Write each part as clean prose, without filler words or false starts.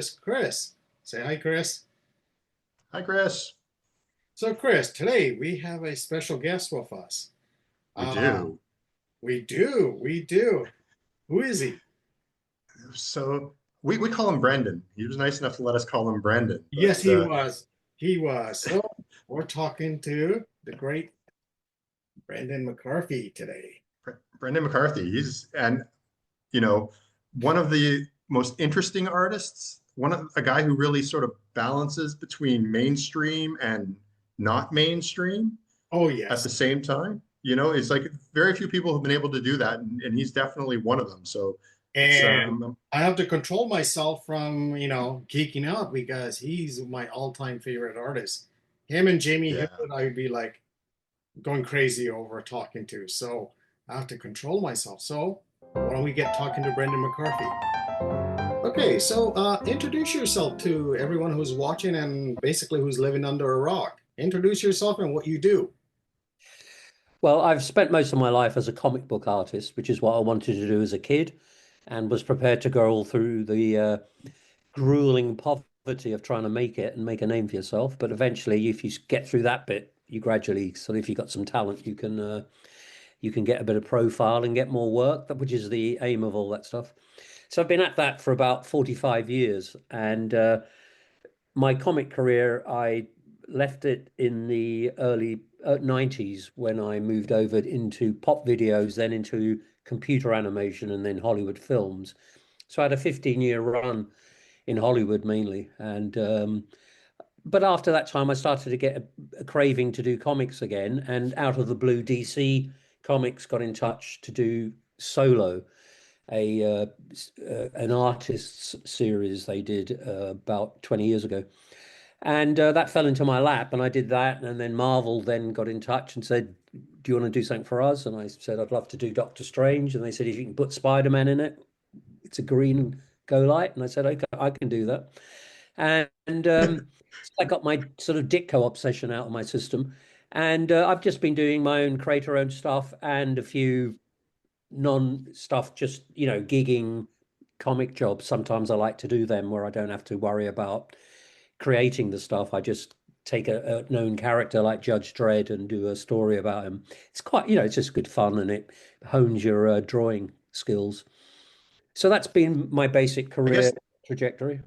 artist, Chris. Say hi, Chris. Hi, Chris. So, Chris, today we have a special guest with us. We Uh, do. we do. Who is he? So we call him Brendan. He was nice enough to let us call him Brendan. Yes, he was. He was. So, we're talking to the great Brendan McCarthy today. Brendan McCarthy. You know, one of the most interesting artists, a guy who really sort of balances between mainstream and not mainstream Oh, at the yes. same time. It's like very few people have been able to do that, and he's definitely one of them. So it's And I have to control myself from, geeking out because he's my all-time favorite artist. Him and Jamie yeah. Hewlett, I'd be like going crazy over talking to. So I have to control myself. So why don't we get talking to Brendan McCarthy? Okay, so introduce yourself to everyone who's watching and basically who's living under a rock. Introduce yourself and what you do. Well, I've spent most of my life as a comic book artist, which is what I wanted to do as a kid, and was prepared to go all through the grueling poverty of trying to make it and make a name for yourself. But eventually, if you get through that bit, you gradually, so if you've got some talent, you can get a bit of profile and get more work, which is the aim of all that stuff. So I've been at that for about 45 years, and my comic career, I left it in the early 90s when I moved over into pop videos, then into computer animation, and then Hollywood films. So I had a 15-year run in Hollywood mainly. And but after that time, I started to get a craving to do comics again. And out of the blue, DC Comics got in touch to do Solo, a an artists series they did about 20 years ago. And that fell into my lap, and I did that. And then Marvel then got in touch and said, "Do you want to do something for us?" And I said, "I'd love to do Doctor Strange." And they said, "If you can put Spider-Man in it, it's a green go light." And I said, "Okay, I can do that." And so I got my sort of Ditko obsession out of my system. And I've just been doing my own creator-owned stuff and a few non-stuff, just, gigging comic jobs. Sometimes I like to do them where I don't have to worry about creating the stuff. I just take a known character like Judge Dredd and do a story about him. It's quite, it's just good fun and it hones your drawing skills. So that's been my basic I career guess trajectory.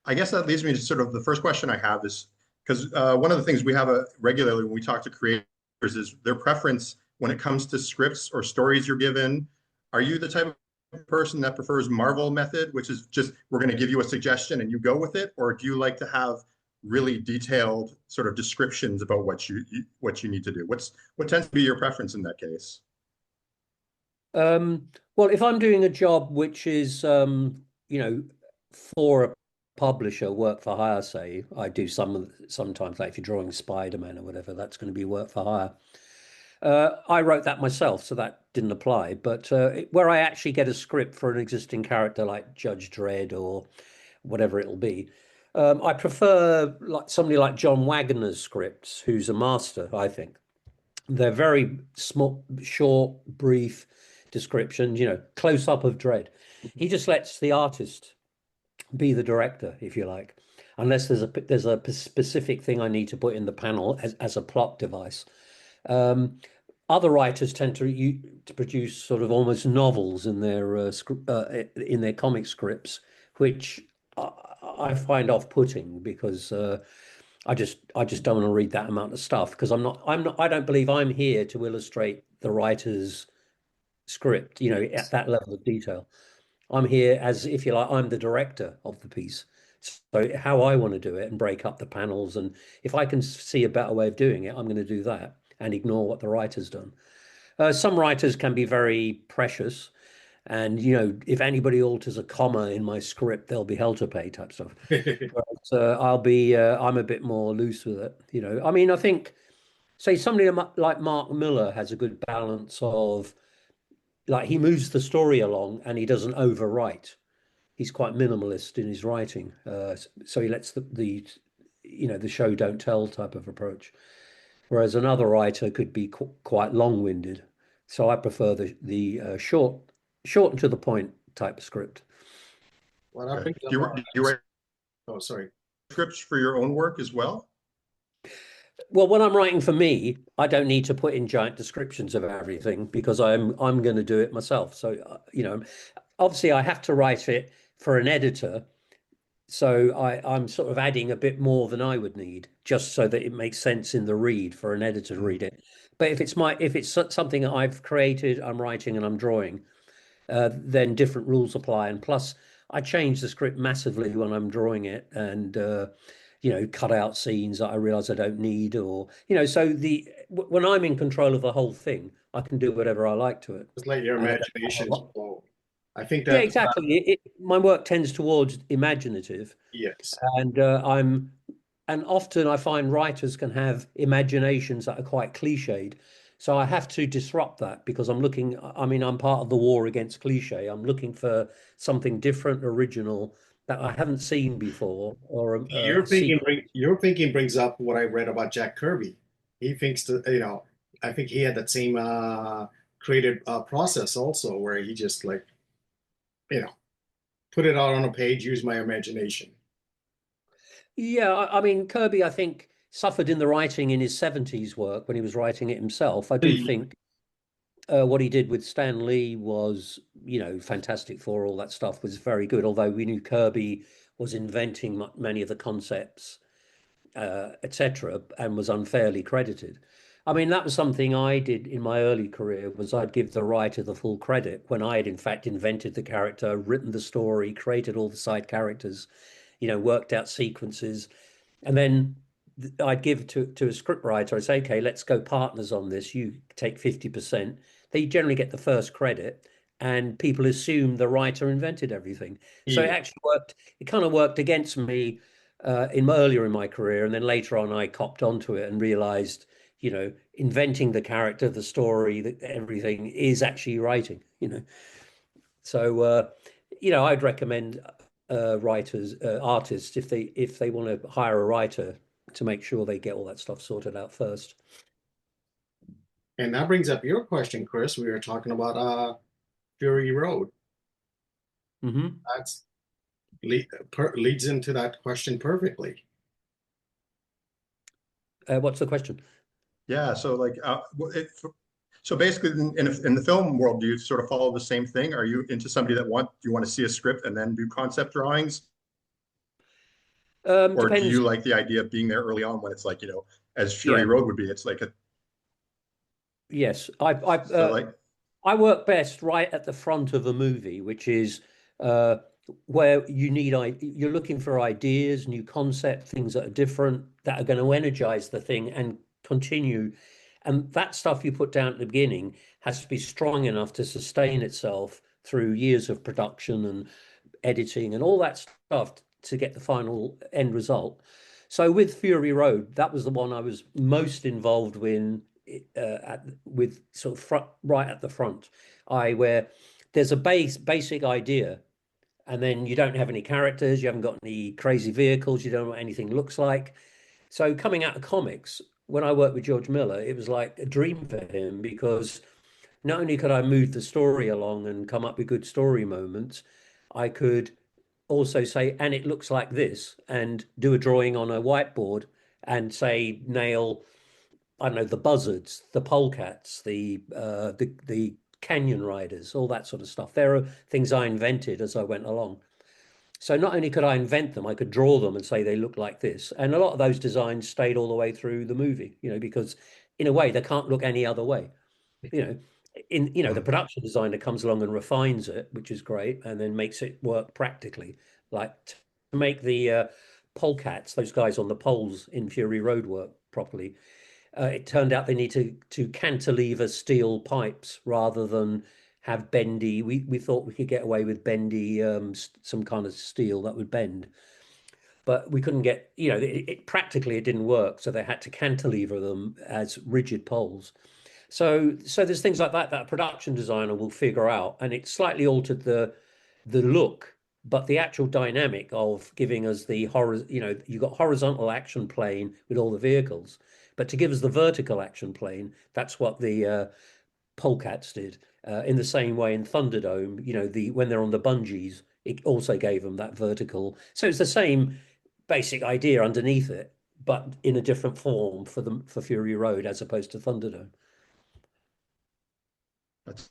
I guess that leads me to sort of the first question I have is because one of the things we have regularly when we talk to creators is their preference when it comes to scripts or stories you're given. Are you the type of person that prefers Marvel method, which is just we're going to give you a suggestion and you go with it, or do you like to have really detailed sort of descriptions about what you need to do? What tends to be your preference in that case? Well, if I'm doing a job which is, for a publisher, work for hire, say, I do sometimes, like if you're drawing Spider-Man or whatever, that's going to be work for hire. I wrote that myself, so that didn't apply. But where I actually get a script for an existing character like Judge Dredd or whatever it'll be, I prefer like somebody like John Wagner's scripts, who's a master, I think. They're very small, short, brief descriptions, close up of Dredd. He just lets the artist be the director, if you like, unless there's a specific thing I need to put in the panel as a plot device. Um, Other writers tend to produce sort of almost novels in their comic scripts, which I, I find off-putting because I just don't want to read that amount of stuff because I don't believe I'm here to illustrate the writer's script, at that level of detail. I'm here as, if you like, I'm the director of the piece. So how I want to do it and break up the panels, and if I can see a better way of doing it, I'm going to do that and ignore what the writer's done. Some writers can be very precious, and if anybody alters a comma in my script, they'll be hell to pay type stuff. Whereas I'm a bit more loose with it. I mean, I think, say somebody like Mark Miller has a good balance of, like, he moves the story along and he doesn't overwrite. He's quite minimalist in his writing, so he lets the show don't tell type of approach. Whereas another writer could be quite long-winded. So I prefer the short and to the point type of script. Well, that Okay. brings up Do you write oh, sorry. scripts for your own work as well? Well, when I'm writing for me, I don't need to put in giant descriptions of everything because I'm going to do it myself. So, obviously I have to write it for an editor. So I'm sort of adding a bit more than I would need just so that it makes sense in the read for an editor to Mm. read it. But if it's something that I've created, I'm writing and I'm drawing, then different rules apply. And plus, I change the script massively when I'm drawing it, and cut out scenes that I realize I don't need, or so when I'm in control of the whole thing, I can do whatever I like to it, Just let your and I don't have a imagination lot. flow. I think Yeah, that exactly. My work tends towards imaginative, yes. and and often I find writers can have imaginations that are quite cliched. So I have to disrupt that because I mean, I'm part of the war against cliche. I'm looking for something different, original that I haven't seen before, or a sequel. Your thinking brings up what I read about Jack Kirby. He thinks that, I think he had that same creative process also, where he just like, you know, put it out on a page, use my imagination. Yeah, I mean, Kirby, I think, suffered in the writing in his 70s work when he was writing it himself. I do think what he did with Stan Lee was, Fantastic Four, all that stuff was very good. Although we knew Kirby was inventing many of the concepts, etc., and was unfairly credited. I mean, that was something I did in my early career, was I'd give the writer the full credit when I had in fact invented the character, written the story, created all the side characters, worked out sequences, and then I'd give to a scriptwriter. I'd say, okay, let's go partners on this. You take 50%. They generally get the first credit, and people assume the writer invented everything. So it Yeah. actually worked. It kind of worked against me earlier in my career, and then later on, I copped onto it and realized, inventing the character, the story, everything is actually writing. So I'd recommend writers, artists, if they want to hire a writer, to make sure they get all that stuff sorted out first. And that brings up your question, Chris. We were talking about Fury Road. Hmm. That's leads into that question perfectly. What's the question? Yeah. So like, so basically in the film world, do you sort of follow the same thing? Are you into somebody that you want to see a script and then do concept drawings? Or do Depends. you like the idea of being there early on when it's like, as Fury Yeah. Road would be, it's like Yes. so like, I work best right at the front of a movie, which is uh, where you're looking for ideas, new concept, things that are different, that are going to energize the thing and continue. And that stuff you put down at the beginning has to be strong enough to sustain itself through years of production and editing and all that stuff to get the final end result. So with Fury Road, that was the one I was most involved with sort of right at the front. Where there's a basic idea, and then you don't have any characters, you haven't got any crazy vehicles, you don't know what anything looks like. So coming out of comics, when I worked with George Miller, it was like a dream for him because not only could I move the story along and come up with good story moments, I could also say, and it looks like this, and do a drawing on a whiteboard and say, nail, I don't know, the buzzards, the polecats, the canyon riders, all that sort of stuff. There are things I invented as I went along. So not only could I invent them, I could draw them and say they look like this. And a lot of those designs stayed all the way through the movie, because in a way they can't look any other way. You know, the mm, production designer comes along and refines it, which is great, and then makes it work practically. Like to make the polecats, those guys on the poles in Fury Road work properly. It turned out they need to cantilever steel pipes rather than have bendy. We thought we could get away with bendy some kind of steel that would bend, but we couldn't get. Practically it didn't work, so they had to cantilever them as rigid poles. So there's things like that a production designer will figure out, and it slightly altered the look, but the actual dynamic of giving us the horror, you've got horizontal action plane with all the vehicles, but to give us the vertical action plane, that's what the Polecats did. In the same way in Thunderdome, the when they're on the bungees, it also gave them that vertical. So it's the same basic idea underneath it, but in a different form for Fury Road as opposed to Thunderdome. That's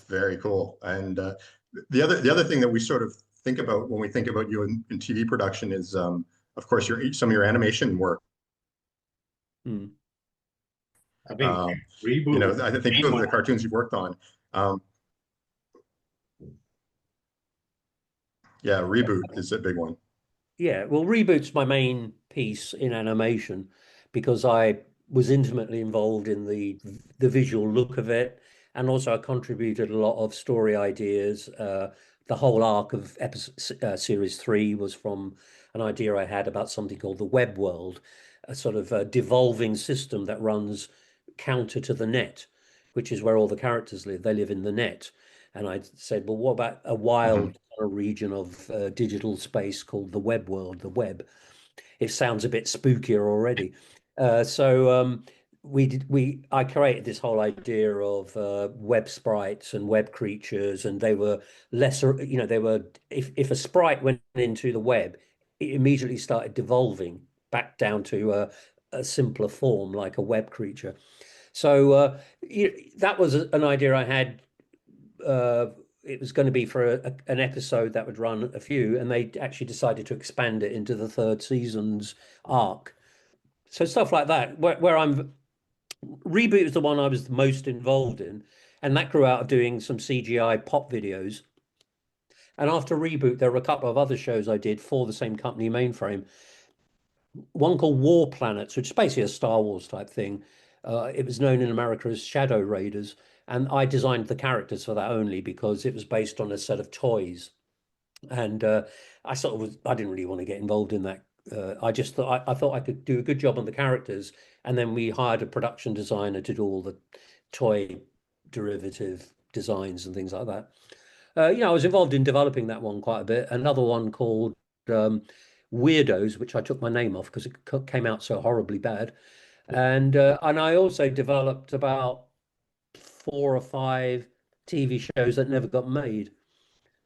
very cool. And the other thing that we sort of think about when we think about you in TV production is, of course, some of your animation work. Hmm. I think Reboot was I the think main of one. the cartoons you've worked on. Um, yeah, Reboot is a big one. Yeah, well, Reboot's my main piece in animation because I was intimately involved in the visual look of it, and also I contributed a lot of story ideas. The whole arc of episode series 3 was from an idea I had about something called the web world, a sort of a devolving system that runs counter to the net, which is where all the characters live. They live in the net. And I said, well, what about a Mhm. wild region of digital space called the web world, the web? It sounds a bit spookier already. So I created this whole idea of web sprites and web creatures, and they were lesser, they were if a sprite went into the web, it immediately started devolving back down to a simpler form like a web creature. So that was an idea I had. uh, it was going to be for an episode that would run a few, and they actually decided to expand it into the third season's arc. So stuff like that, where I'm Reboot is the one I was the most involved in, and that grew out of doing some CGI pop videos. And after Reboot, there were a couple of other shows I did for the same company, Mainframe. One called War Planets, which is basically a Star Wars type thing. It was known in America as Shadow Raiders, and I designed the characters for that only because it was based on a set of toys. And I didn't really want to get involved in that. I just thought I thought I could do a good job on the characters, and then we hired a production designer to do all the toy derivative designs and things like that. I was involved in developing that one quite a bit. Another one called um, Weirdos, which I took my name off because it came out so horribly bad. And I also developed about 4 or 5 TV shows that never got made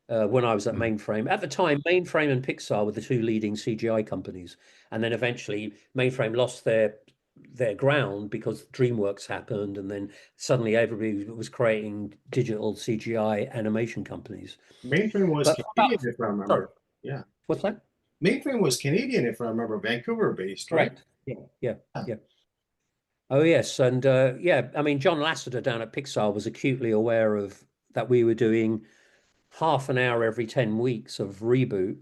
when I was at Mhm. Mainframe. At the time, Mainframe and Pixar were the two leading CGI companies, and then eventually Mainframe lost their ground because DreamWorks happened, and then suddenly everybody was creating digital CGI animation companies. Mainframe was But Canadian, if I sorry, remember. Yeah. what's that? Mainframe was Canadian, if I remember, Vancouver based, right? Correct. Yeah, yeah, Yeah. yeah. Oh yes, and yeah, I mean John Lasseter down at Pixar was acutely aware of that we were doing half an hour every 10 weeks of reboot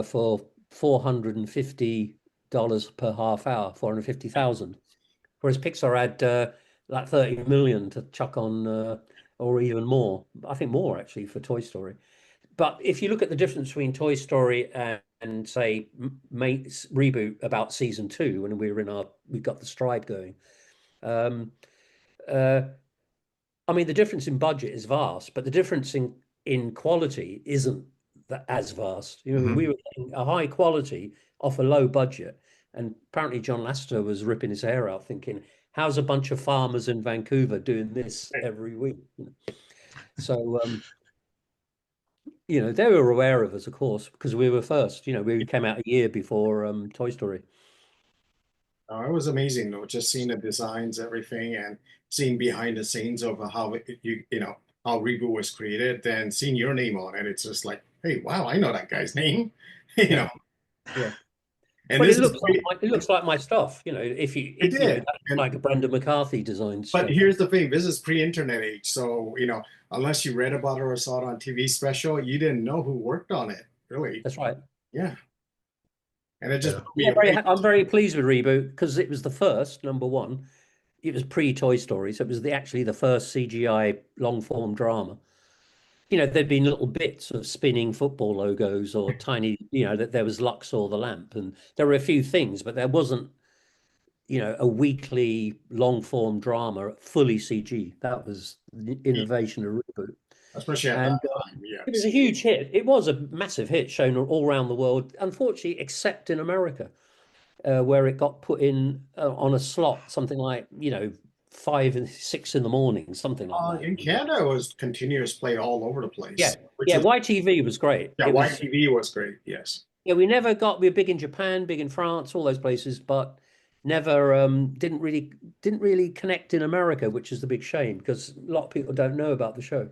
for $450 per half hour, 450,000. Whereas Pixar had like 30 million to chuck on, or even more. I think more actually for Toy Story. But if you look at the difference between Toy Story and say reboot about season 2, when we got the stride going. Um, uh, I mean, the difference in budget is vast, but the difference in quality isn't that as vast. I mean, Mhm. we were getting a high quality off a low budget, and apparently John Lasseter was ripping his hair out, thinking, "How's a bunch of farmers in Vancouver doing this every week?" So, they were aware of us, of course, because we were first. We came out a year before Toy Story. It was amazing though, just seeing the designs, everything, and seeing behind the scenes of how how Reboot was created, then seeing your name on it. It's just like, hey, wow, I know that guy's name, you Yeah, know. yeah. And Well, this is it looks like my stuff. If it did, that's and like a Brendan McCarthy designed but stuff. here's the thing: this is pre-internet age, so unless you read about it or saw it on TV special, you didn't know who worked on it, really. That's right. Yeah, and it just Yeah. blew me away. I'm very pleased with Reboot because it was the first, number one. It was pre-Toy Story, so it was actually the first CGI long form drama. There'd been little bits of spinning football logos or tiny, that there was Luxor the lamp, and there were a few things, but there wasn't, a weekly long form drama fully CG. That was the innovation of Reboot. Especially at that And time. it was a Yes. huge hit. It was a massive hit shown all around the world, unfortunately, except in America, where it got put in on a slot, something like, 5 and 6 in the morning, something like that. In Canada, it was continuous play all over the Yeah, place, which yeah. was YTV was great. yeah, It was. YTV was great. Yes. Yeah, we were big in Japan, big in France, all those places, but never didn't really connect in America, which is the big shame because a lot of people don't know about the show.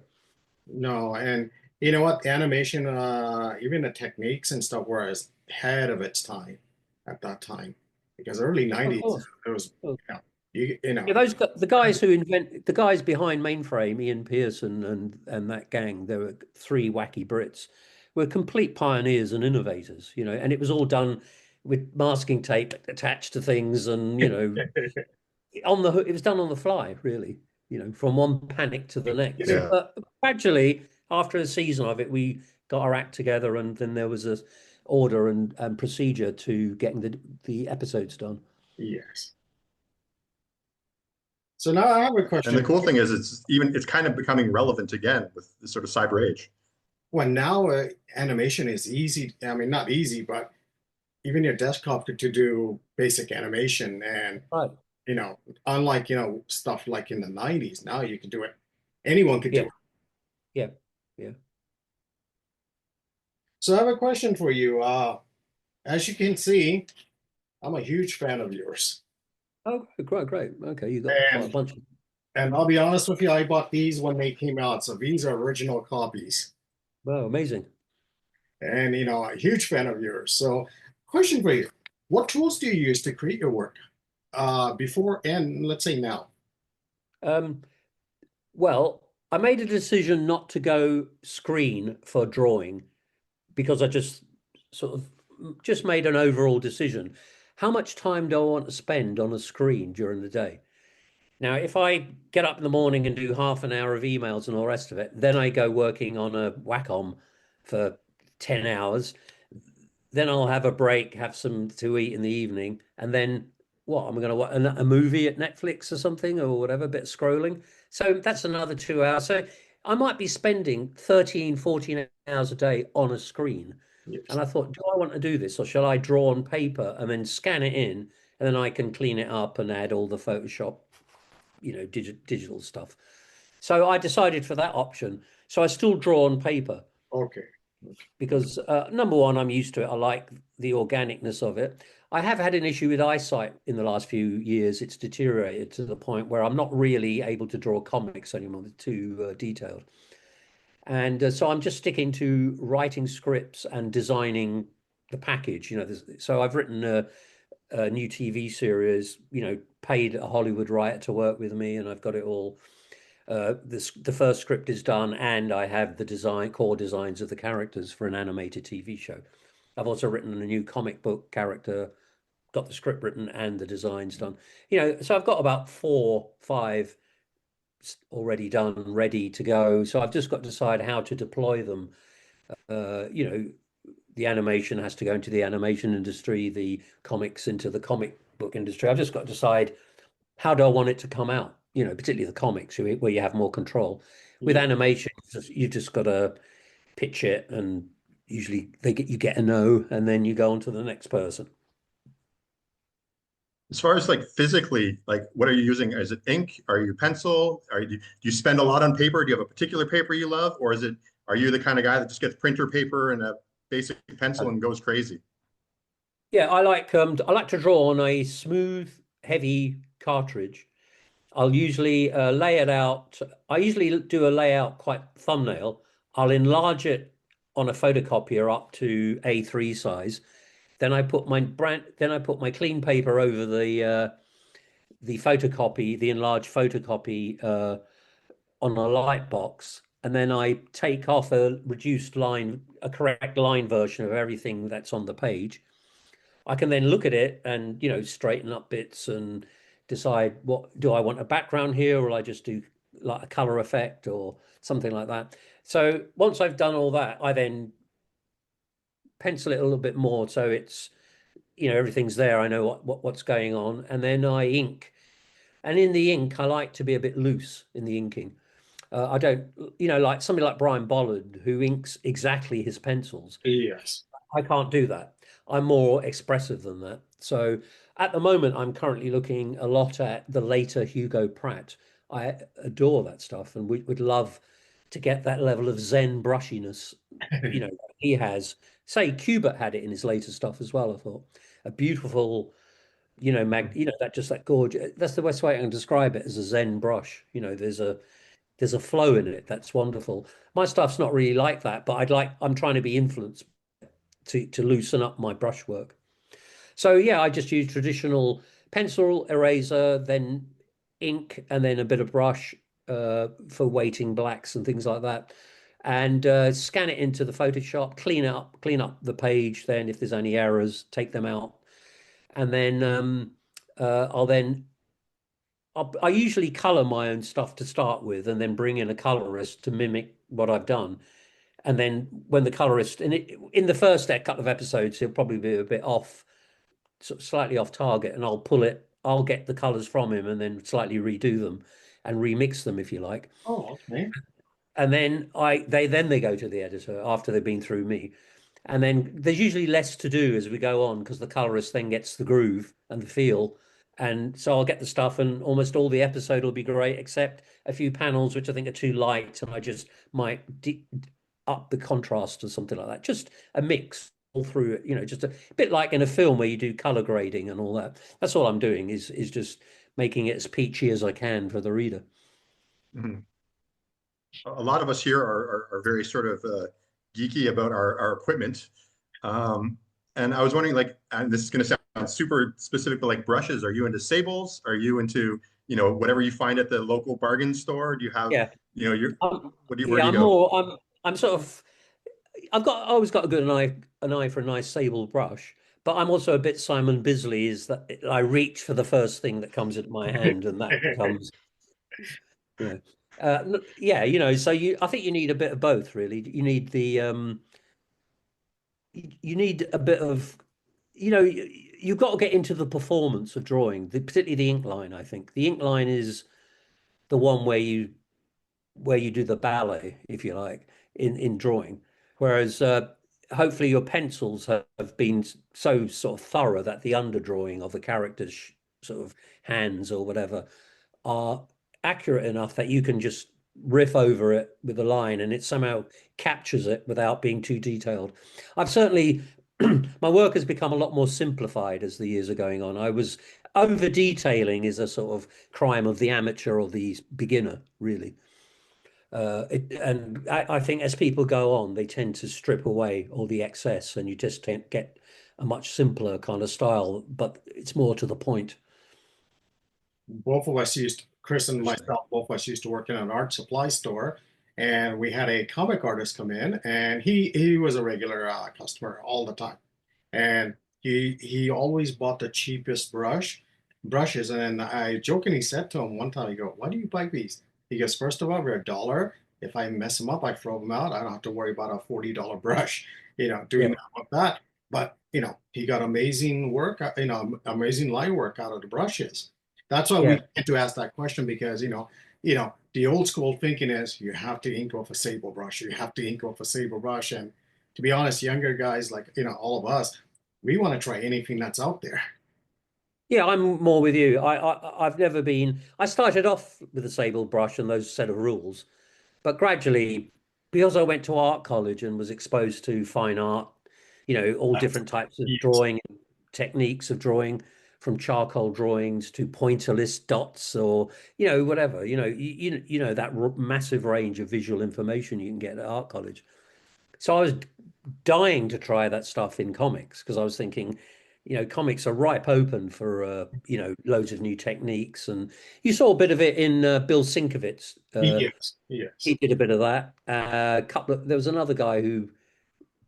No, and you know what? Animation, even the techniques and stuff were as ahead of its time at that time. Because early Of 90s, course. it was, Of you know, Yeah, the guys behind Mainframe, Ian Pearson and that gang, there were three wacky Brits, were complete pioneers and innovators, and it was all done with masking tape attached to things, and it was done on the fly, really, from one panic to the next. Yeah. But gradually, after a season of it, we got our act together, and then there was a order and procedure to getting the episodes done. yes. So now I have a And the question. cool thing is it's kind of becoming relevant again with the sort of cyber age. Well, now animation is easy. I mean, not easy, but even your desktop could to do basic animation. And, Right. unlike, stuff like in the 90s, now you can do it. Anyone could do Yeah. it. Yeah. Yeah. So I have a question for you. As you can see, I'm a huge fan of yours. Oh, great, great. Okay, you got quite a And bunch of. and I'll be honest with you, I bought these when they came out. So these are original copies. Wow, amazing. And a huge fan of yours. So question for you. What tools do you use to create your work? Before and let's say now. Um, well, I made a decision not to go screen for drawing because I just sort of just made an overall decision. How much time do I want to spend on a screen during the day? Now, if I get up in the morning and do half an hour of emails and all the rest of it, then I go working on a Wacom for 10 hours. Then I'll have a break, have some to eat in the evening, and then what? I'm going to watch a movie at Netflix or something or whatever, a bit of scrolling. So that's another 2 hours. So I might be spending 13, 14 hours a day on a screen. Yes. And I thought, do I want to do this or shall I draw on paper and then scan it in and then I can clean it up and add all the Photoshop, digital stuff. So I decided for that option. So I still draw on paper Okay. because number one, I'm used to it. I like the organicness of it. I have had an issue with eyesight in the last few years. It's deteriorated to the point where I'm not really able to draw comics anymore. They're too detailed. And so I'm just sticking to writing scripts and designing the package. So I've written a new TV series, paid a Hollywood writer to work with me, and I've got it all. The first script is done, and I have the core designs of the characters for an animated TV show. I've also written a new comic book character, got the script written and the designs done. So I've got about 4, 5 already done, ready to go. So I've just got to decide how to deploy them. The animation has to go into the animation industry, the comics into the comic book industry. I've just got to decide how do I want it to come out, particularly the comics where you have more control. With Yeah. animation, you just got to pitch it, and usually you get a no, and then you go on to the next person. As far as like physically, like what are you using? Is it ink? Are you pencil? Do you spend a lot on paper? Do you have a particular paper you love? Or are you the kind of guy that just gets printer paper and a basic pencil and goes crazy? Yeah, I like to draw on a smooth, heavy cartridge. I'll usually lay it out. I usually do a layout quite thumbnail. I'll enlarge it on a photocopier up to A3 size. Then I put my clean paper over the photocopy, the enlarged photocopy on a light box, and then I take off a correct line version of everything that's on the page. I can then look at it and straighten up bits and decide what do I want a background here, or will I just do like a color effect or something like that. So once I've done all that, I then pencil it a little bit more so it's everything's there. I know what's going on, and then I ink. And in the ink, I like to be a bit loose in the inking. I don't, like somebody like Brian Bollard, who inks exactly his pencils. Yes. I can't do that. I'm more expressive than that. So at the moment, I'm currently looking a lot at the later Hugo Pratt. I adore that stuff, and we would love to get that level of Zen brushiness, he has. Say, Kubert had it in his later stuff as well, I thought. A beautiful, that just that gorgeous. That's the best way I can describe it, as a Zen brush. There's a flow in it that's wonderful. My stuff's not really like that, but I'm trying to be influenced to loosen up my brushwork. So yeah, I just use traditional pencil, eraser, then ink, and then a bit of brush for weighting blacks and things like that. And scan it into the Photoshop, clean up the page. Then if there's any errors, take them out, and then I usually color my own stuff to start with, and then bring in a colorist to mimic what I've done. And then when the colorist in the first couple of episodes, he'll probably be a bit off, sort of slightly off target, and I'll get the colors from him and then slightly redo them and remix them, if you like. Oh, okay. And then they go to the editor after they've been through me. And then there's usually less to do as we go on, because the colorist then gets the groove and the feel. And so I'll get the stuff, and almost all the episode will be great, except a few panels which I think are too light, and I just might up the contrast or something like that. Just a mix all through it, just a bit like in a film where you do color grading and all that. That's all I'm doing, is just making it as peachy as I can for the reader. Mhm. A lot of us here are very sort of geeky about our equipment. And I was wondering, like, and this is going to sound super specific, but like brushes, are you into sables? Are you into, whatever you find at the local bargain store? Do you have, Yeah. where Yeah, do you go? I'm sort of, I always got a good an eye for a nice sable brush, but I'm also a bit Simon Bisley, is that I reach for the first thing that comes into my hand, and that becomes, you know, yeah, so I think you need a bit of both, really. You need you need a bit of, you've got to get into the performance of drawing, particularly the ink line. I think the ink line is the one where you do the ballet, if you like, in drawing. Whereas hopefully your pencils have been so sort of thorough that the underdrawing of the characters' sort of hands or whatever are accurate enough that you can just riff over it with a line, and it somehow captures it without being too detailed. I've certainly my work has become a lot more simplified as the years are going on. I was over detailing is a sort of crime of the amateur or the beginner, really. And I think as people go on, they tend to strip away all the excess, and you just get a much simpler kind of style, but it's more to the point. Both of us Chris and Interesting. myself, both of us used to work in an art supply store, and we had a comic artist come in, and he was a regular customer all the time, and he always bought the cheapest brushes, and then I jokingly said to him one time, I go, "Why do you buy these?" He goes, "First of all, they're $1. If I mess them up, I throw them out. I don't have to worry about a $40 brush, doing Yeah, that with that." But he got amazing work, amazing line work out of the brushes. That's why we yeah. tend to ask that question, because the old school thinking is you have to ink with a sable brush, you have to ink with a sable brush, and to be honest, younger guys like all of us, we want to try anything that's out there. Yeah, I'm more with you. I've never been. I started off with a sable brush and those set of rules, but gradually, because I went to art college and was exposed to fine art, all That's different types of yes. drawing, techniques of drawing, from charcoal drawings to pointillist dots, or whatever. That massive range of visual information you can get at art college. So I was dying to try that stuff in comics, because I was thinking, comics are ripe open for loads of new techniques, and you saw a bit of it in Bill Sinkovic's. Yes, He yes. did a bit of that. There was another guy who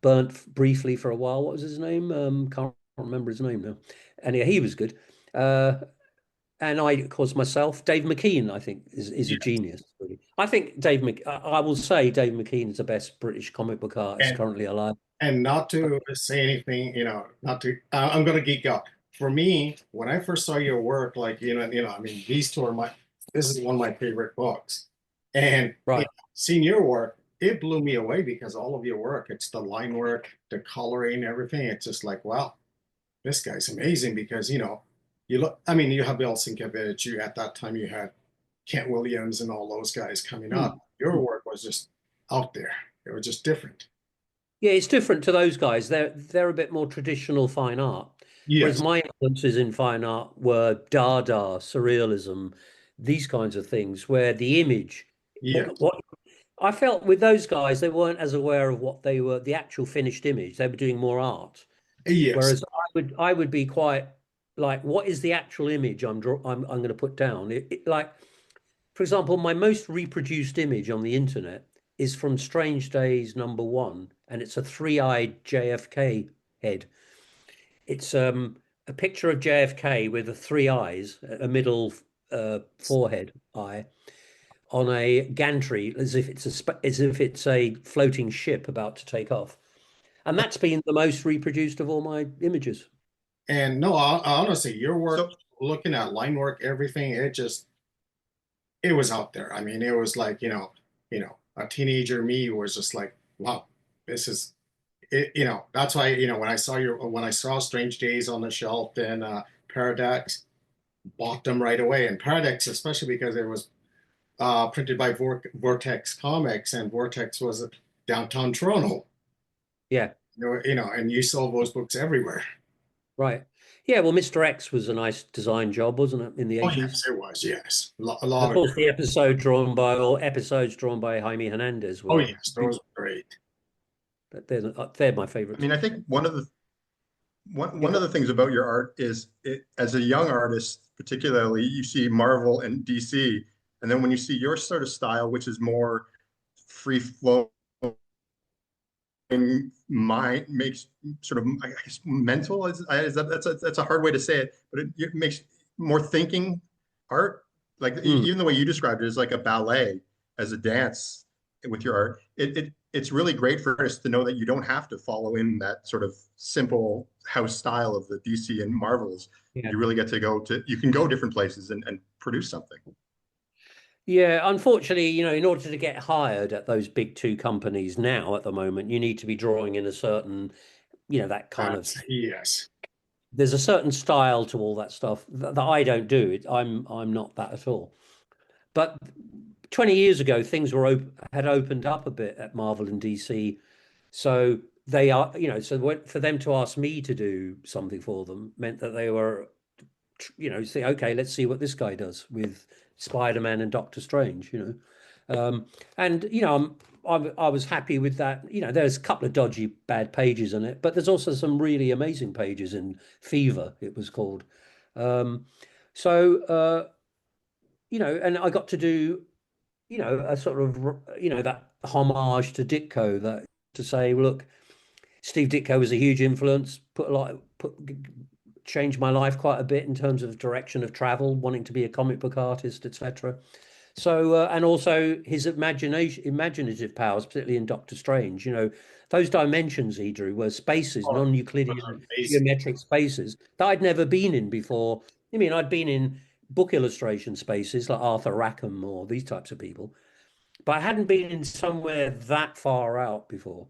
burnt briefly for a while. What was his name? Can't remember his name now. And yeah, he was good. Uh, and I, of course, myself, Dave McKean, I think is a Yes. genius. Really. I think I will say Dave McKean is the best British comic book artist and currently alive. and not to say anything, not to, I'm gonna geek out. For me, when I first saw your work, like I mean, these two are this is one of my favorite books, and Right. seeing your work, it blew me away because all of your work, it's the line work, the coloring, everything. It's just like, wow, this guy's amazing because, you look, I mean, you have Bill Sienkiewicz, you at that time you had Kent Williams and all those guys coming up. Mm. Your Mm. work was just out there. It was just different. Yeah, it's different to those guys. They're a bit more traditional fine art, whereas Yes, my influences in fine art were Dada, surrealism, these kinds of things, where the image, yes, what I felt with those guys, they weren't as aware of what they were, the actual finished image. They were doing more art. yes, Whereas I would be quite like, what is the actual image I'm going to put down? Like, for example, my most reproduced image on the internet is from Strange Days #1, and it's a three-eyed JFK head. It's a picture of JFK with the three eyes, a middle forehead eye, on a gantry, as if it's a floating ship about to take off. And that's been the most reproduced of all my images. and no, honestly, your work, So looking at line work, everything, it was out there. I mean, it was like, a teenager me was just like, wow, this is it, that's why, when I saw Strange Days on the shelf, then Paradox, bought them right away. And Paradox, especially because it was printed by Vortex Comics, and Vortex was downtown Toronto. Yeah, And you saw those books everywhere. right. Yeah, well, Mr. X was a nice design job, wasn't it, in the Oh 80s? yes, it was. Yes, a And lot of of. course, all episodes drawn by Jaime Hernandez Oh were yes, those beautiful. were great. They're my I favorites. mean, I think You one of got, the things about your art is as a young artist, particularly, you see Marvel and DC, and then when you see your sort of style, which is more free flowing, mind makes sort of, I guess, mental that's a hard way to say it, but it makes more thinking art. Like mm, even the way you described it is like a ballet as a dance with your art. It's really great for artists to know that you don't have to follow in that sort of simple house style of the DC and Marvels. yeah. You really get to you can go different places and produce something. Yeah, unfortunately, in order to get hired at those big two companies now at the moment, you need to be drawing in a certain, that kind of, That's yes. there's a certain style to all that stuff that I don't do. I'm not that at all. But 20 years ago, things had opened up a bit at Marvel and DC. So they are, for them to ask me to do something for them meant that they were, say, okay, let's see what this guy does with Spider-Man and Doctor Strange, and I was happy with that. There's a couple of dodgy bad pages in it, but there's also some really amazing pages in Fever, it was called. Um, so and I got to do a sort of that homage to Ditko, that to say, look, Steve Ditko was a huge influence, changed my life quite a bit in terms of direction of travel, wanting to be a comic book artist, etc. So, and also his imaginative powers, particularly in Doctor Strange, those dimensions he drew were spaces, Oh, those are non-Euclidean amazing. geometric spaces that I'd never been in before. I mean, I'd been in book illustration spaces like Arthur Rackham or these types of people, but I hadn't been in somewhere that far out before.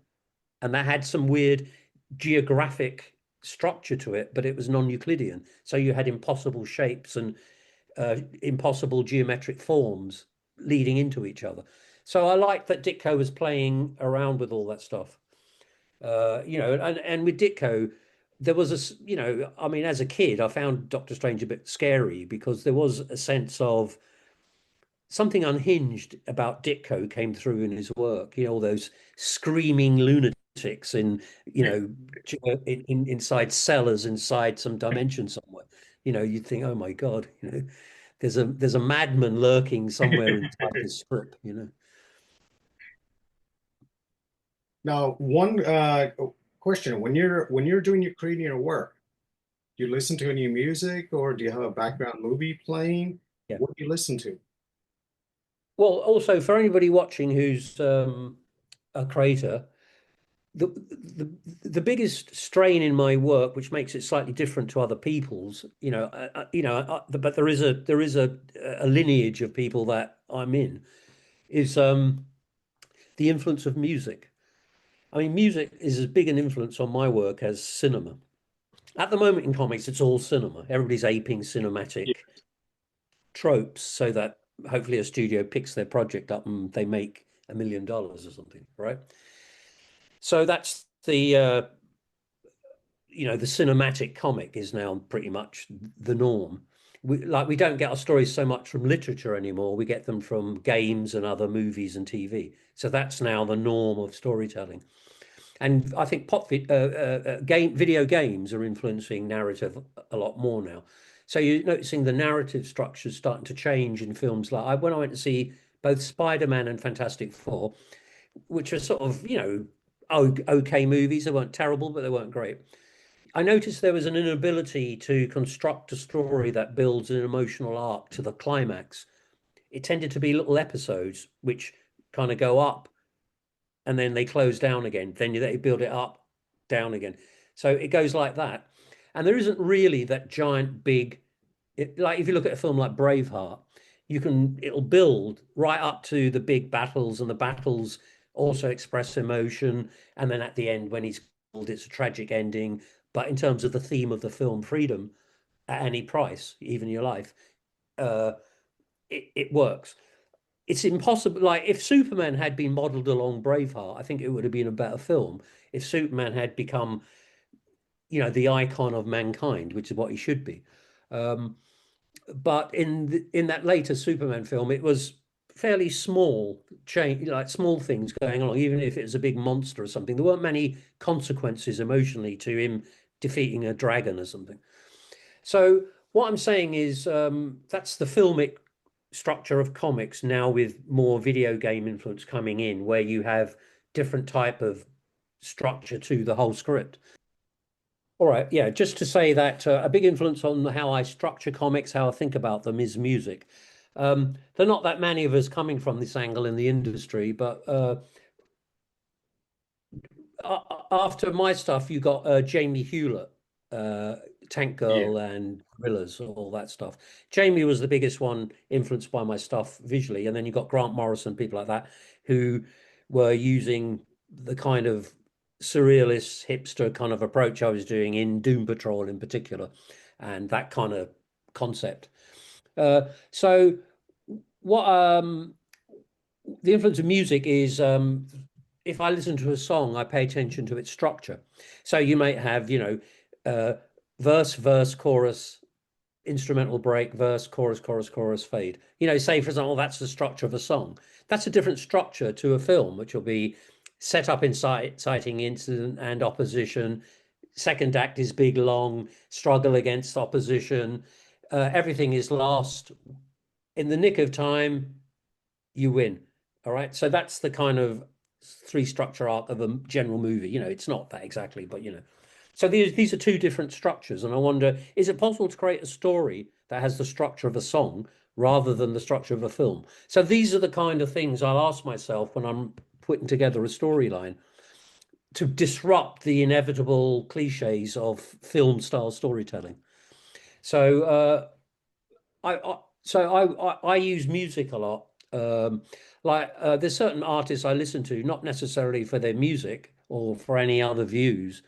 And that had some weird geographic structure to it, but it was non-Euclidean. So you had impossible shapes and impossible geometric forms leading into each other. So I liked that Ditko was playing around with all that stuff. And with Ditko, there was I mean, as a kid, I found Doctor Strange a bit scary because there was a sense of something unhinged about Ditko came through in his work. All those screaming lunatics inside cellars inside some dimension somewhere. You'd think, oh my God, there's a madman lurking somewhere inside this strip. Now, one question: when you're doing your creating your work, do you listen to any music, or do you have a background movie playing? Yeah. What do you listen to? Well, also for anybody watching who's a creator, the, the biggest strain in my work, which makes it slightly different to other people's, but there is a lineage of people that I'm in, is the influence of music. I mean, music is as big an influence on my work as cinema. At the moment in comics, it's all cinema. Everybody's aping cinematic tropes so that hopefully a studio picks their project up and they make $1 million or something, right? So that's the the cinematic comic is now pretty much the norm. We don't get our stories so much from literature anymore. We get them from games and other movies and TV. So that's now the norm of storytelling. And I think video games are influencing narrative a lot more now. So you're noticing the narrative structures starting to change in films. Like when I went to see both Spider-Man and Fantastic Four, which are sort of, okay movies. They weren't terrible, but they weren't great. I noticed there was an inability to construct a story that builds an emotional arc to the climax. It tended to be little episodes which kind of go up and then they close down again. Then they build it up, down again. So it goes like that. And there isn't really that giant big, like if you look at a film like Braveheart, it'll build right up to the big battles, and the battles also express emotion. And then at the end, when he's killed, it's a tragic ending. But in terms of the theme of the film, freedom at any price, even your life, uh, it works. It's impossible. Like if Superman had been modeled along Braveheart, I think it would have been a better film. If Superman had become, the icon of mankind, which is what he should be. But in that later Superman film, it was fairly small change, like small things going along, even if it was a big monster or something. There weren't many consequences emotionally to him defeating a dragon or something. So what I'm saying is that's the filmic structure of comics now, with more video game influence coming in, where you have different type of structure to the whole script. All right, yeah, just to say that a big influence on how I structure comics, how I think about them, is music. There are not that many of us coming from this angle in the industry, but after my stuff, you got Jamie Hewlett, uh, Tank Yeah. Girl and Gorillas, all that stuff. Jamie was the biggest one influenced by my stuff visually, and then you got Grant Morrison, people like that, who were using the kind of surrealist hipster kind of approach I was doing in Doom Patrol in particular, and that kind of concept. So what the influence of music is, if I listen to a song, I pay attention to its structure. So you might have, uh, verse, chorus, instrumental break, verse, chorus, chorus, chorus, fade. Say for example, that's the structure of a song. That's a different structure to a film, which will be set up inciting incident and opposition. Second act is big, long, struggle against opposition. Everything is last in the nick of time, you win. All right. So that's the kind of three structure arc of a general movie. It's not that exactly, but So these are two different structures, and I wonder, is it possible to create a story that has the structure of a song rather than the structure of a film? So these are the kind of things I'll ask myself when I'm putting together a storyline to disrupt the inevitable cliches of film style storytelling. So I use music a lot. There's certain artists I listen to, not necessarily for their music or for any other views,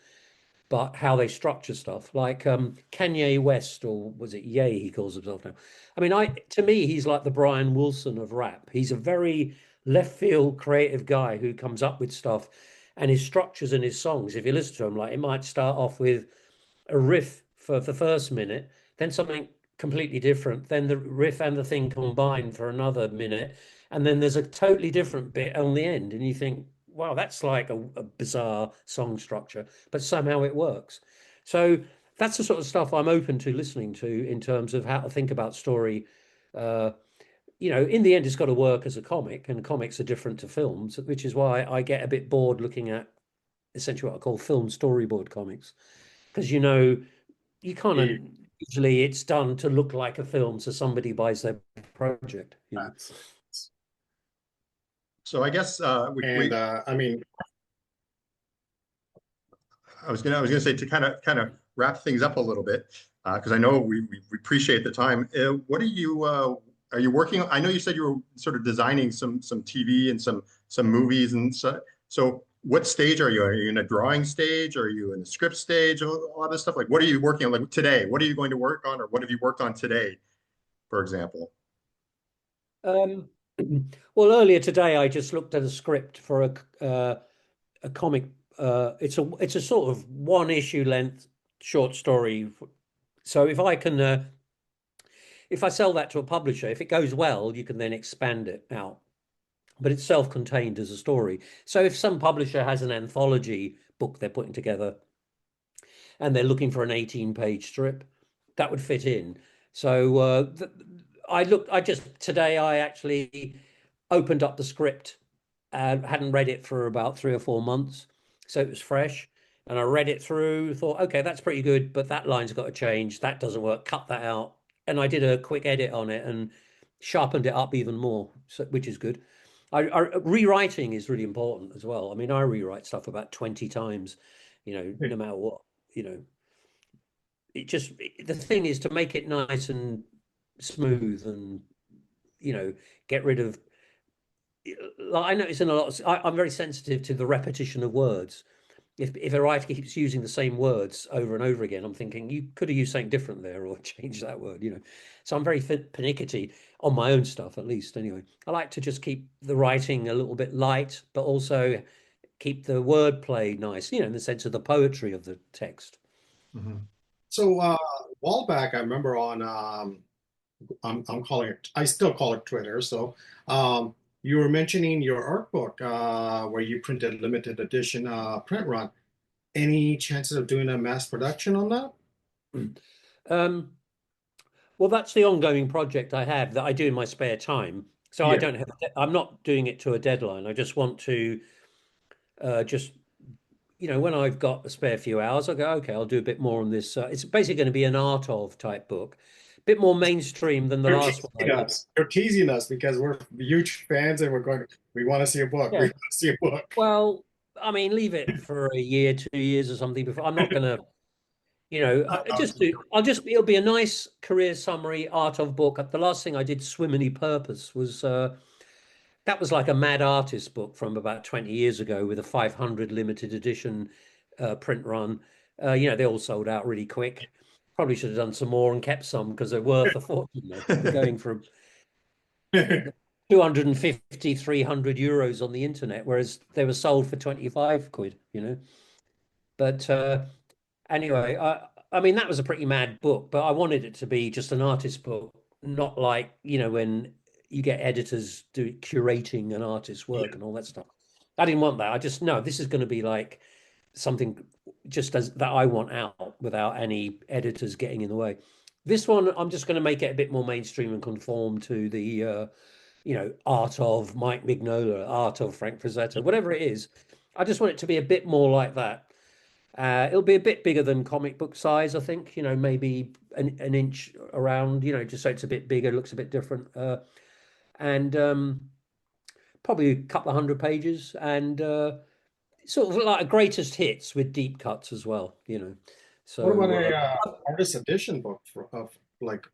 but how they structure stuff. Like Kanye West, or was it Ye he calls himself now. I mean, to me, he's like the Brian Wilson of rap. He's a very left field creative guy who comes up with stuff, and his structures in his songs, if you listen to him, like it might start off with a riff for the first minute, then something completely different, then the riff and the thing combined for another minute, and then there's a totally different bit on the end, and you think, wow, that's like a bizarre song structure, but somehow it works. So that's the sort of stuff I'm open to listening to in terms of how to think about story. Uh, in the end, it's got to work as a comic, and comics are different to films, which is why I get a bit bored looking at essentially what I call film storyboard comics, because you kind of Yeah. usually it's done to look like a film, so somebody buys their project. That's So I guess and I mean, I was gonna say, to kind of wrap things up a little bit, because I know we appreciate the time. What do you are you working? I know you said you were sort of designing some TV and some movies and so. So what stage are you? Are you in a drawing stage? Are you in the script stage? A lot of stuff. Like, what are you working on? Like today, what are you going to work on, or what have you worked on today, for example? Um, well, earlier today, I just looked at a script for a comic. It's a sort of one issue length short story. So if I sell that to a publisher, if it goes well, you can then expand it out. But it's self-contained as a story. So if some publisher has an anthology book they're putting together and they're looking for an 18-page strip, that would fit in. So I just today I actually opened up the script and hadn't read it for about 3 or 4 months, so it was fresh. And I read it through, thought, okay, that's pretty good, but that line's got to change. That doesn't work. Cut that out. And I did a quick edit on it and sharpened it up even more, so, which is good. Rewriting is really important as well. I mean, I rewrite stuff about 20 times, no matter what, you know. The thing is to make it nice and smooth and, get rid of, like I notice in a lot I'm very sensitive to the repetition of words. If a writer keeps using the same words over and over again, I'm thinking you could have used something different there or changed that word. So I'm very pernickety on my own stuff, at least. Anyway, I like to just keep the writing a little bit light, but also keep the wordplay nice, in the sense of the poetry of the text. Mhm. So a while back, I remember on I'm calling it, I still call it Twitter. So you were mentioning your art book where you printed limited edition print run. Any chances of doing a mass production on that? Um, well, that's the ongoing project I have that I do in my spare time. So I Yeah. don't have, I'm not doing it to a deadline. I just want to just when I've got a spare few hours, I go, okay, I'll do a bit more on this. It's basically going to be an art of type book, a bit more mainstream than the You're last one I teasing did. us. You're teasing us because we're huge fans and we want to see a book. We Yeah. want to see a book. Well, I mean, leave it for a year, 2 years or something before. I'm not going to, it'll be a nice career summary art of book. The last thing I did, Swiminy Purpose, was that was like a mad artist book from about 20 years ago with a 500 limited edition print run. They all sold out really quick. Probably should have done some more and kept some because they're worth a fortune. They're going for 250, 300 euros on the internet, whereas they were sold for 25 quid. But anyway, I mean, that was a pretty mad book, but I wanted it to be just an artist book, not like, when you get editors curating an artist's work and all that stuff. I didn't want that. I just, no, this is going to be like something just as that I want out without any editors getting in the way. This one, I'm just going to make it a bit more mainstream and conform to the, art of Mike Mignola, art of Frank Frazetta, whatever it is. I just want it to be a bit more like that. It'll be a bit bigger than comic book size, I think, maybe an inch around, just so it's a bit bigger, looks a bit different. And probably a couple of 100 pages and sort of like a greatest hits with deep cuts as well. What about So, a artist edition book of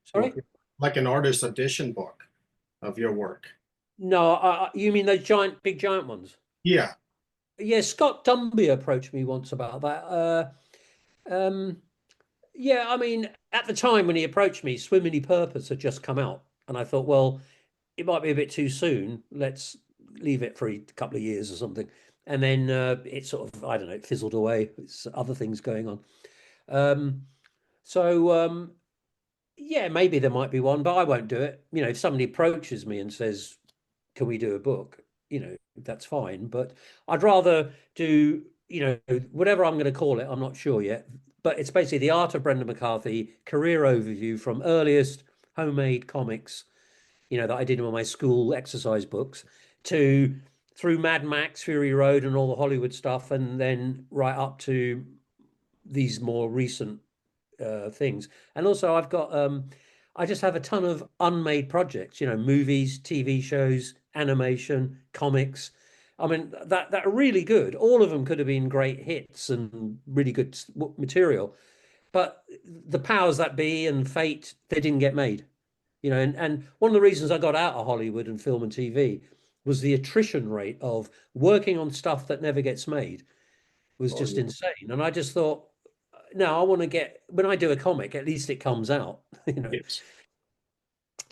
sorry? like an artist edition book of your work? No, you mean those big giant ones? Yeah. Yeah, Scott Dunby approached me once about that. Um, Yeah, I mean, at the time when he approached me, Swimmingly Purpose had just come out, and I thought, well, it might be a bit too soon. Let's leave it for a couple of years or something. And then it sort of, I don't know, it fizzled away. It's other things going on. Um, so yeah, maybe there might be one, but I won't do it. If somebody approaches me and says, "Can we do a book?" That's fine. But I'd rather do, whatever I'm going to call it. I'm not sure yet. But it's basically the art of Brendan McCarthy career overview from earliest homemade comics, that I did in my school exercise books, to through Mad Max, Fury Road, and all the Hollywood stuff, and then right up to these more recent things. And also, I just have a ton of unmade projects, movies, TV shows, animation, comics. I mean, that are really good. All of them could have been great hits and really good material, but the powers that be and fate, they didn't get made. you know, and one of the reasons I got out of Hollywood and film and TV was the attrition rate of working on stuff that never gets made was Oh, just yeah. insane. And I just thought, no, I want to get, when I do a comic, at least it comes out, you know. Yes.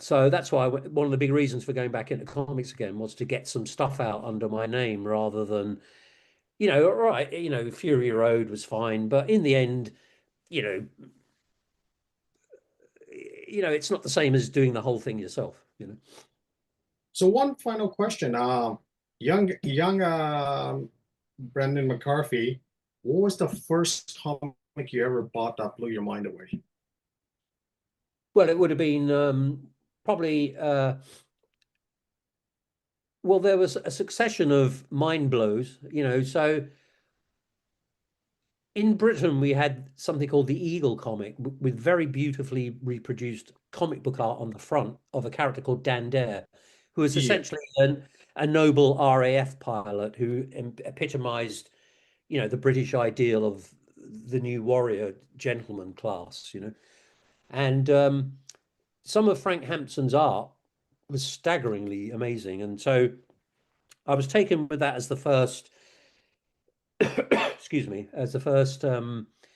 So that's why one of the big reasons for going back into comics again was to get some stuff out under my name rather than, you know, all right, you know, Fury Road was fine, but in the end, you know, it's not the same as doing the whole thing yourself, you know. So one final question. Young Brendan McCarthy, what was the first comic you ever bought that blew your mind away? Well, it would have been probably well, there was a succession of mind blows, you know. So in Britain, we had something called the Eagle comic with very beautifully reproduced comic book art on the front of a character called Dan Dare, who was Yeah. essentially a noble RAF pilot who epitomized, you know, the British ideal of the new warrior gentleman class, you know. And some of Frank Hampson's art was staggeringly amazing. And so I was taken with that as the first, excuse me, as the first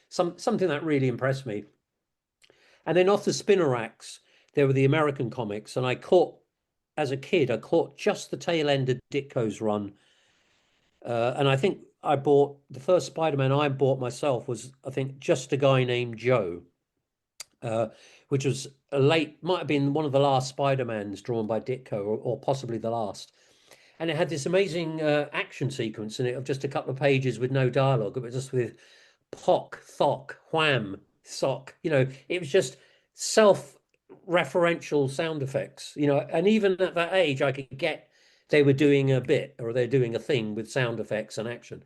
something that really impressed me. And then off the spinner racks, there were the American comics, and I caught as a kid, I caught just the tail end of Ditko's run. And I think I bought the first Spider-Man I bought myself was, I think, Just a Guy Named Joe, uh, which was a late, might have been one of the last Spider-Mans drawn by Ditko, or possibly the last. And it had this amazing action sequence in it of just a couple of pages with no dialogue. It was just with pock, thock, wham, sock. You know, it was just self-referential sound effects. You know, and even at that age, I could get they were doing a bit or they're doing a thing with sound effects and action.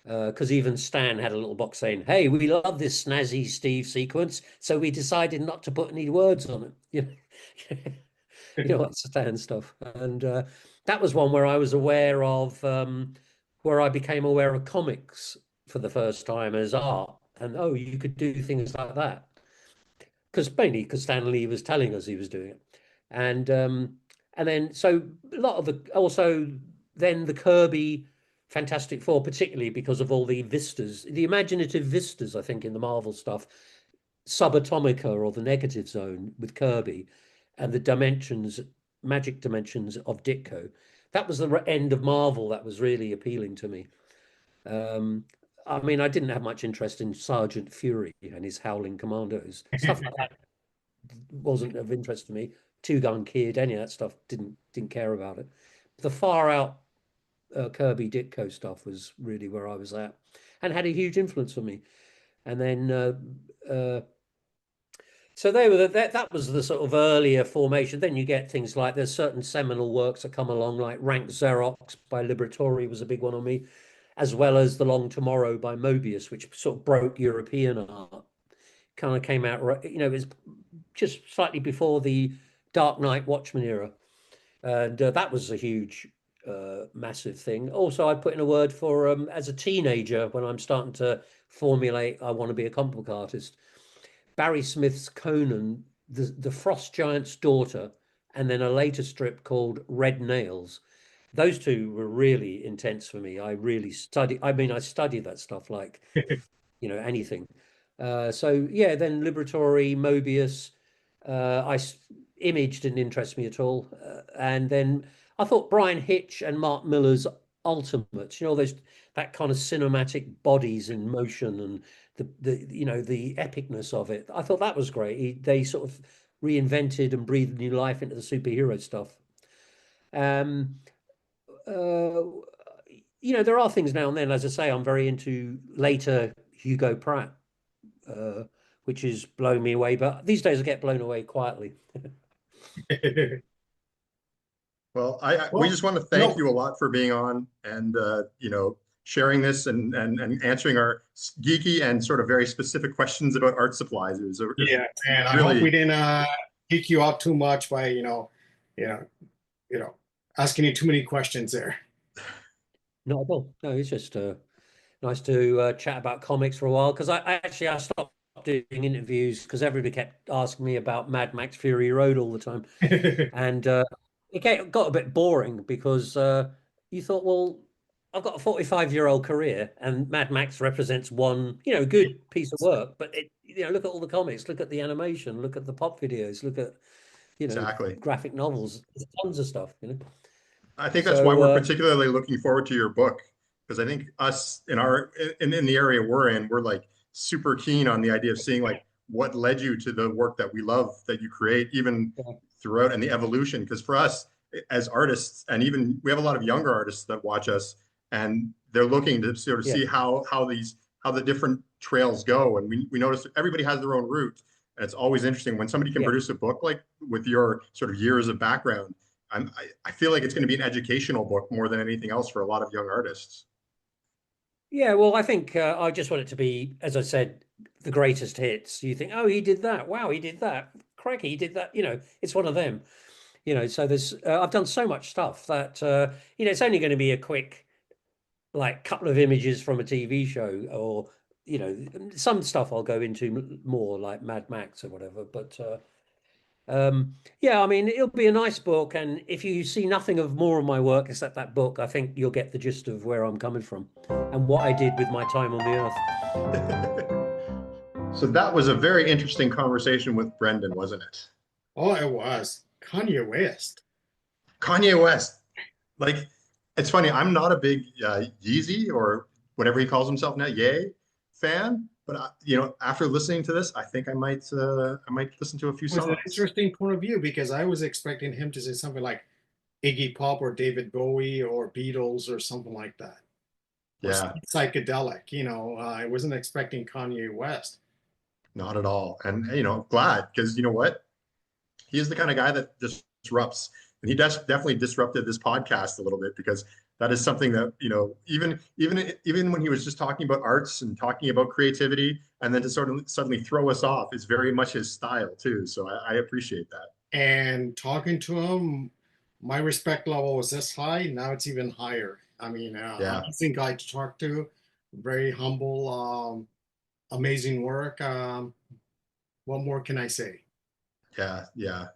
Because even Stan had a little box saying, "Hey, we love this snazzy Steve sequence, so we decided not to put any words on it." You know, you know, like Stan stuff. And that was one where I was aware of, where I became aware of comics for the first time as art. And oh, you could do things like that. Because mainly because Stan Lee was telling us he was doing it. And then so a lot of the also then the Kirby Fantastic Four, particularly because of all the vistas, the imaginative vistas, I think, in the Marvel stuff, Subatomica or the Negative Zone with Kirby, and the dimensions, magic dimensions of Ditko. That was the end of Marvel that was really appealing to me. Um, I mean, I didn't have much interest in Sergeant Fury and his Howling Commandos. Stuff like that wasn't of interest to me. Two Gun Kid, any of that stuff didn't care about it. The far out Kirby Ditko stuff was really where I was at, and had a huge influence on me. And then so they were that was the sort of earlier formation. Then you get things like there's certain seminal works that come along, like Rank Xerox by Liberatori was a big one on me, as well as The Long Tomorrow by Mobius, which sort of broke European art. Kind of came out, you know, it was just slightly before the Dark Knight Watchmen era, and that was a huge, massive thing. Also, I put in a word for as a teenager when I'm starting to formulate, I want to be a comic book artist. Barry Smith's Conan, the Frost Giant's Daughter, and then a later strip called Red Nails. Those two were really intense for me. I really studied. I mean, I studied that stuff like, you know, anything. So yeah, then Liberatory, Mobius. Image didn't interest me at all, and then I thought Brian Hitch and Mark Miller's Ultimates. You know, those that kind of cinematic bodies in motion and the you know the epicness of it. I thought that was great. They sort of reinvented and breathed new life into the superhero stuff. Um, uh, you know, there are things now and then. As I say, I'm very into later Hugo Pratt, uh, which is blowing me away. But these days, I get blown away quietly. Well, we Well, just want to thank no, you a lot for being on and sharing this and answering our geeky and sort of very specific questions about art supplies. It was yeah, and I hope we really didn't geek you out too much by, you know, you know, asking you too many questions there. Not at all. No, it's just nice to chat about comics for a while because I actually I stopped stopped doing interviews because everybody kept asking me about Mad Max Fury Road all the time. And got a bit boring because you thought, well, I've got a 45-year-old career and Mad Max represents one, good piece of work. But look at all the comics, look at the animation, look at the pop videos, look at, Exactly. graphic novels. There's tons of stuff. I think that's why So we're particularly looking forward to your book, because I think us in the area we're in, we're like super keen on the idea of seeing like what led you to the work that we love that you create, even yeah, throughout, and the evolution. Because for us as artists, and even we have a lot of younger artists that watch us, and they're looking to sort of yeah, see how the different trails go. And we notice everybody has their own route, and it's always interesting when somebody can yeah. produce a book like with your sort of years of background. I feel like it's going to be an educational book more than anything else for a lot of young artists. Yeah, well, I think I just want it to be, as I said, the greatest hits. You think, oh, he did that. Wow, he did that. Crikey, he did that. It's one of them. So I've done so much stuff that, it's only going to be a quick, like, couple of images from a TV show or, some stuff I'll go into more like Mad Max or whatever. But yeah, I mean, it'll be a nice book. And if you see nothing of more of my work except that book, I think you'll get the gist of where I'm coming from and what I did with my time on the earth. So that was a very interesting conversation with Brendan, wasn't it? Oh, it was Kanye West. Kanye West, like, it's funny. I'm not a big Yeezy or whatever he calls himself now, Ye fan. But after listening to this, I think I might listen to a few It was an songs. interesting point of view because I was expecting him to say something like Iggy Pop or David Bowie or Beatles or something like that, or Yeah, psychedelic. I wasn't expecting Kanye West. not at all. And glad, because you know what? He is the kind of guy that disrupts, and he definitely disrupted this podcast a little bit, because that is something that even when he was just talking about arts and talking about creativity, and then to sort of suddenly throw us off is very much his style too. So I appreciate that. And talking to him, my respect level was this high. Now it's even higher. I mean, Yeah, amazing guy to talk to, very humble, amazing work. What more can I say? yeah.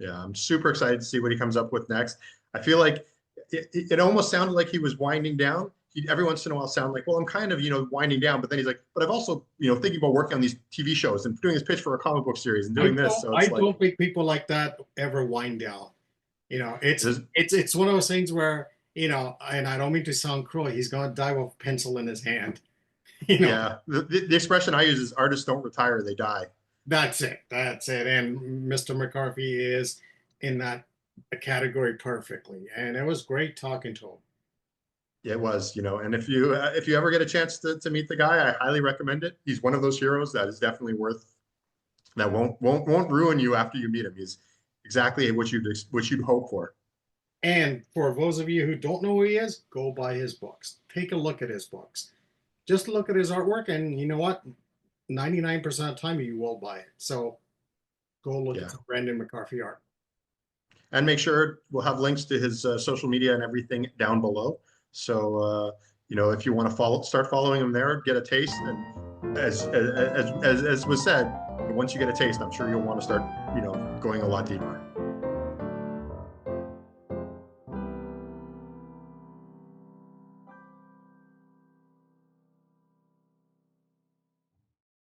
I'm super excited to see what he comes up with next. I feel like it almost sounded like he was winding down. He'd every once in a while sound like, well, I'm kind of, winding down, but then he's like, but I've also, thinking about working on these TV shows and doing this pitch for a comic book series and I doing this. don't, So I it's like, don't think people like that ever wind down. It's there's, it's one of those things where, and I don't mean to sound cruel. He's gonna die with a pencil in his hand. You know, yeah, the expression I use is artists don't retire, they die. that's it. That's it. And Mr. McCarthy is in that category perfectly. And it was great talking to him. It was, and if you ever get a chance to meet the guy, I highly recommend it. He's one of those heroes that is definitely worth, that won't ruin you after you meet him. He's exactly what you'd hope for. And for those of you who don't know who he is, go buy his books. Take a look at his books. Just look at his artwork, and you know what? 99% of the time you will buy it. So go look at Yeah. some Brendan McCarthy art. And make sure we'll have links to his social media and everything down below. So if you want to start following him there, get a taste. And as was said, once you get a taste, I'm sure you'll want to start going a lot deeper.